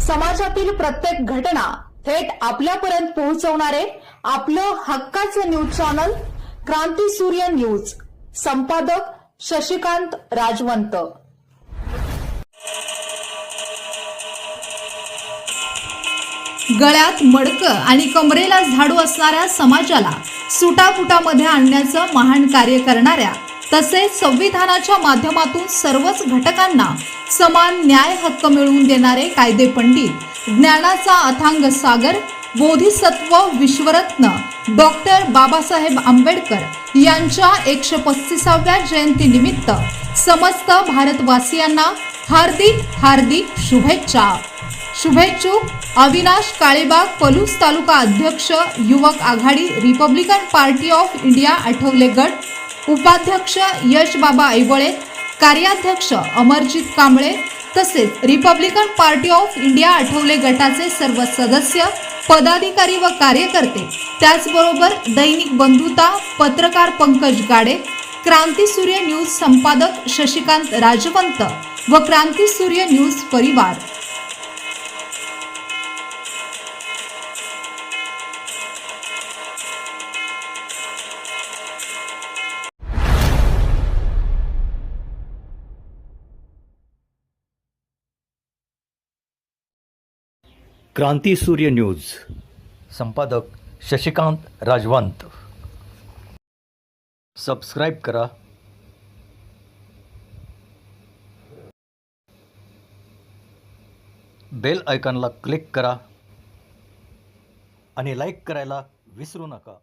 समाजातील प्रत्येक घटना थेट आपल्यापर्यंत पोहोचवणारे आपलं हक्काचं न्यूज चॅनल क्रांती सूर्य न्यूज. संपादक शशिकांत राजवंत. गळ्यात मडकं आणि कमरेला झाडू असणाऱ्या समाजाला सुटाफुटामध्ये आणण्याचं महान कार्य करणाऱ्या तसेच संविधानाच्या माध्यमातून सर्वच घटकांना समान न्याय हक्क मिळवून देणारे कायदे पंडित, ज्ञानाचा अथांग सागर, बोधिसत्व विश्वरत्न डॉक्टर बाबासाहेब आंबेडकर यांच्या 135व्या जयंतीनिमित्त समस्त भारतवासियांना हार्दिक हार्दिक शुभेच्छा. शुभेच्छुक अविनाश काळेबाग, पलूस तालुका अध्यक्ष, युवक आघाडी, republican party of India Athawale गट, उपाध्यक्ष यश बाबा ऐबळे, कार्याध्यक्ष अमरजित कांबळे तसेच republican party of India Athawale गटाचे सर्व सदस्य, पदाधिकारी व कार्यकर्ते, त्याचबरोबर दैनिक बंधुता पत्रकार पंकज गाडे, क्रांती सूर्य न्यूज संपादक शशिकांत राजवंत व क्रांती सूर्य न्यूज परिवार. क्रांती सूर्य न्यूज संपादक शशिकांत राजवंत. सबस्क्राईब करा, बेल आयकॉनला क्लिक करा आणि लाईक करायला विसरू नका.